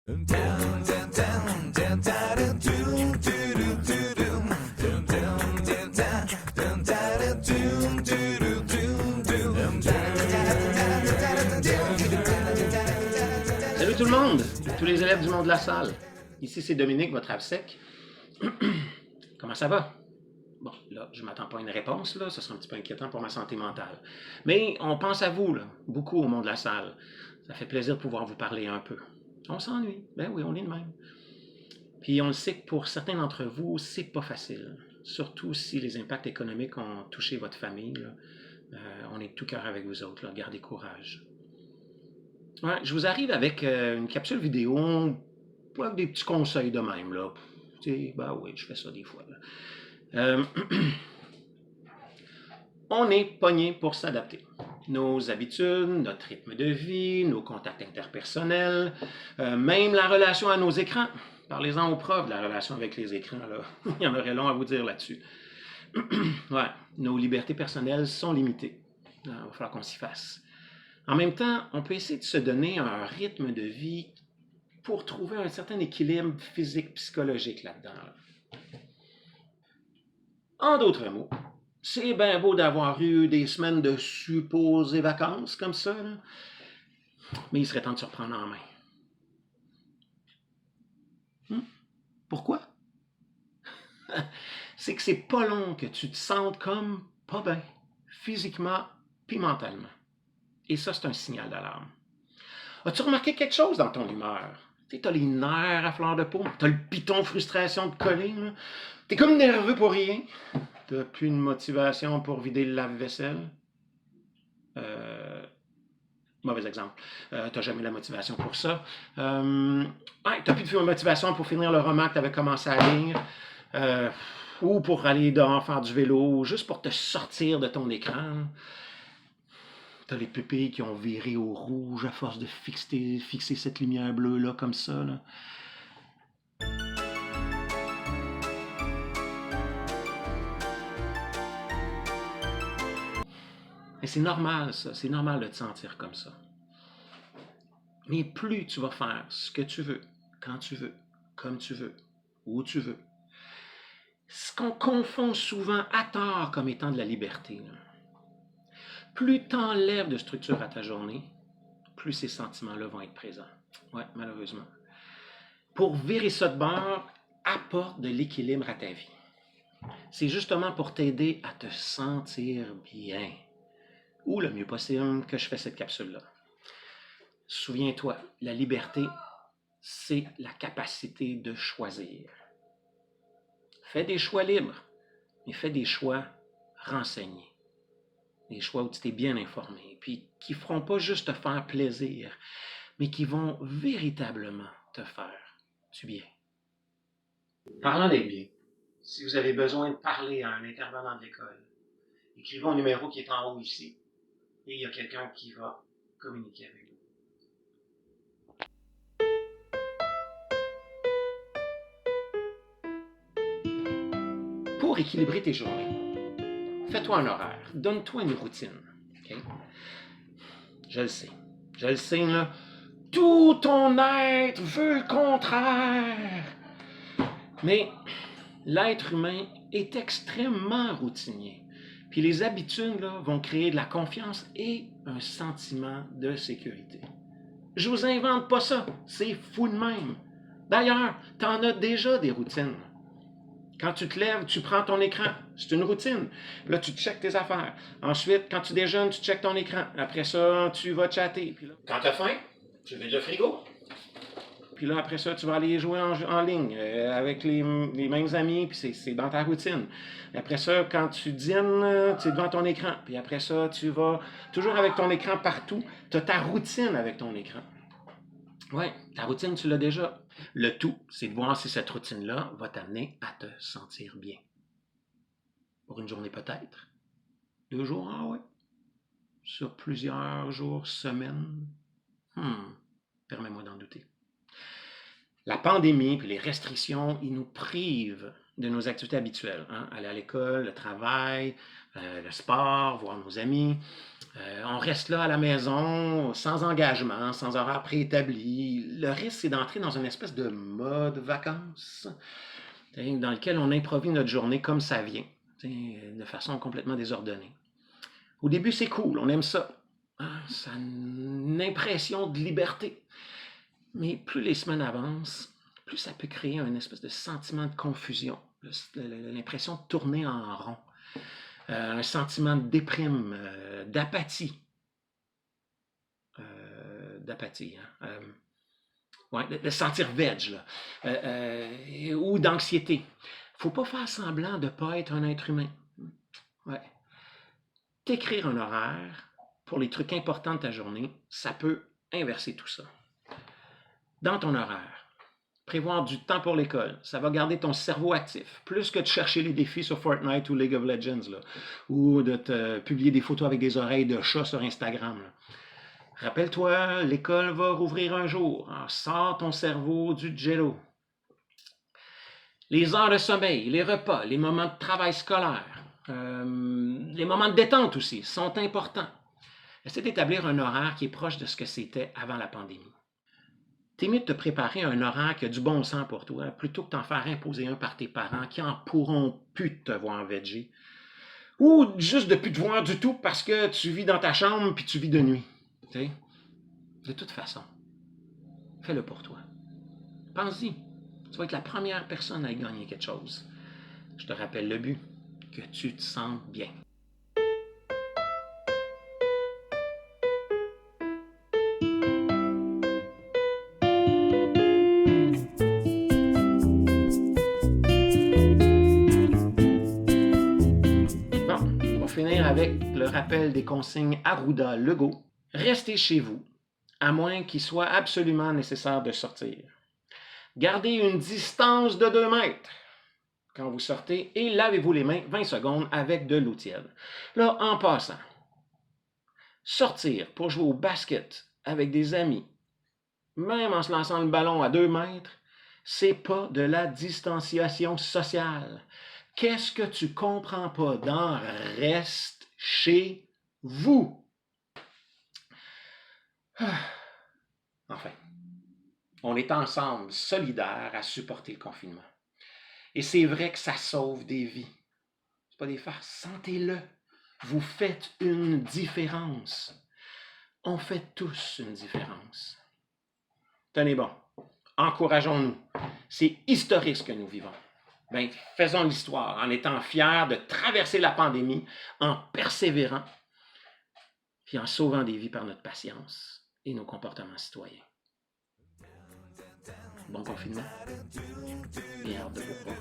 Salut tout le monde, tous les élèves du monde de la salle. Ici c'est Dominique, votre AVSEC. Comment ça va? Bon, là, je ne m'attends pas à une réponse, là, ça sera un petit peu inquiétant pour ma santé mentale. Mais on pense à vous, là, beaucoup au monde de la salle. Ça fait plaisir de pouvoir vous parler un peu. On s'ennuie, ben oui, on est de même. Puis on le sait que pour certains d'entre vous, c'est pas facile. Surtout si les impacts économiques ont touché votre famille. Là. On est de tout cœur avec vous autres, là. Gardez courage. Ouais, je vous arrive avec une capsule vidéo, avec des petits conseils de même, là. Tu sais, ben oui, je fais ça des fois, là. On est pogné pour s'adapter. Nos habitudes, notre rythme de vie, nos contacts interpersonnels, même la relation à nos écrans. Parlez-en aux profs de la relation avec les écrans, là. Il y en aurait long à vous dire là-dessus. Ouais, nos libertés personnelles sont limitées. Il va falloir qu'on s'y fasse. En même temps, on peut essayer de se donner un rythme de vie pour trouver un certain équilibre physique-psychologique là-dedans. Là. En d'autres mots, c'est bien beau d'avoir eu des semaines de supposées vacances comme ça, là, mais il serait temps de se reprendre en main. Pourquoi? C'est que c'est pas long que tu te sentes comme pas bien, physiquement puis mentalement. Et ça, c'est un signal d'alarme. As-tu remarqué quelque chose dans ton humeur? Tu as les nerfs à fleur de peau, tu as le piton frustration de coller, t'es comme nerveux pour rien. T'as plus de motivation pour vider le lave-vaisselle. Mauvais exemple. T'as jamais la motivation pour ça. T'as plus de motivation pour finir le roman que t'avais commencé à lire. Ou pour aller dehors faire du vélo, juste pour te sortir de ton écran. T'as les pupilles qui ont viré au rouge à force de fixer cette lumière bleue-là comme ça. Là. Et c'est normal, ça. C'est normal de te sentir comme ça. Mais plus tu vas faire ce que tu veux, quand tu veux, comme tu veux, où tu veux, ce qu'on confond souvent à tort comme étant de la liberté, là. Plus tu enlèves de structure à ta journée, plus ces sentiments-là vont être présents. Ouais, malheureusement. Pour virer ça de bord, apporte de l'équilibre à ta vie. C'est justement pour t'aider à te sentir bien. Ou le mieux possible que je fais cette capsule-là. Souviens-toi, la liberté, c'est la capacité de choisir. Fais des choix libres, mais fais des choix renseignés. Des choix où tu t'es bien informé, puis qui ne feront pas juste te faire plaisir, mais qui vont véritablement te faire du bien. Parlant d'être bien, si vous avez besoin de parler à un intervenant de l'école, écrivez au numéro qui est en haut ici, et il y a quelqu'un qui va communiquer avec vous. Pour équilibrer tes journées, fais-toi un horaire, donne-toi une routine. Okay? Je le sais, là. Tout ton être veut le contraire. Mais l'être humain est extrêmement routinier. Puis les habitudes là, vont créer de la confiance et un sentiment de sécurité. Je vous invente pas ça, c'est fou de même. D'ailleurs, tu en as déjà des routines. Quand tu te lèves, tu prends ton écran. C'est une routine. Là, tu checkes tes affaires. Ensuite, quand tu déjeunes, tu checkes ton écran. Après ça, tu vas chatter. Puis là, quand tu as faim, tu vides le frigo. Puis là, après ça, tu vas aller jouer en ligne avec les mêmes amis, puis c'est dans ta routine. Et après ça, quand tu dînes, tu es devant ton écran. Puis après ça, tu vas toujours avec ton écran partout. Tu as ta routine avec ton écran. Oui, ta routine, tu l'as déjà. Le tout, c'est de voir si cette routine-là va t'amener à te sentir bien. Pour une journée peut-être. 2 jours, ah ouais. Sur plusieurs jours, semaines. Permets-moi d'en douter. La pandémie et les restrictions, ils nous privent de nos activités habituelles. Hein? Aller à l'école, le travail, le sport, voir nos amis. On reste là à la maison, sans engagement, sans horaire préétabli. Le risque, c'est d'entrer dans une espèce de mode vacances, dans lequel on improvise notre journée comme ça vient, de façon complètement désordonnée. Au début, c'est cool, on aime ça. Ça a une impression de liberté. Mais plus les semaines avancent, plus ça peut créer une espèce de sentiment de confusion, l'impression de tourner en rond, un sentiment de déprime, d'apathie. D'apathie, hein? Ouais, de sentir veg, là. Ou d'anxiété. Faut pas faire semblant de ne pas être un être humain. Ouais. T'écrire un horaire pour les trucs importants de ta journée, ça peut inverser tout ça. Dans ton horaire, prévoir du temps pour l'école, ça va garder ton cerveau actif, plus que de chercher les défis sur Fortnite ou League of Legends, là, ou de te publier des photos avec des oreilles de chat sur Instagram. Là. Rappelle-toi, l'école va rouvrir un jour. Alors, sors ton cerveau du jello. Les heures de sommeil, les repas, les moments de travail scolaire, les moments de détente aussi sont importants. Essaie d'établir un horaire qui est proche de ce que c'était avant la pandémie. T'es mieux de te préparer un horaire qui a du bon sens pour toi, plutôt que t'en faire imposer un par tes parents qui en pourront plus de te voir en veger. Ou juste de plus te voir du tout parce que tu vis dans ta chambre puis tu vis de nuit. T'sais? De toute façon, fais-le pour toi. Pense-y. Tu vas être la première personne à y gagner quelque chose. Je te rappelle le but, que tu te sentes bien. Bon, on va finir avec le rappel des consignes Arruda-Legault. Restez chez vous, à moins qu'il soit absolument nécessaire de sortir. Gardez une distance de 2 mètres quand vous sortez et lavez-vous les mains 20 secondes avec de l'eau tiède. Là, en passant, sortir pour jouer au basket avec des amis, même en se lançant le ballon à 2 mètres, c'est pas de la distanciation sociale. Qu'est-ce que tu comprends pas dans reste chez vous? Enfin, on est ensemble, solidaires, à supporter le confinement. Et c'est vrai que ça sauve des vies. C'est pas des farces. Sentez-le. Vous faites une différence. On fait tous une différence. Tenez bon. Encourageons-nous. C'est historique ce que nous vivons. Ben, faisons l'histoire en étant fiers de traverser la pandémie, en persévérant, puis en sauvant des vies par notre patience et nos comportements citoyens. Bon confinement et hâte de vous revoir.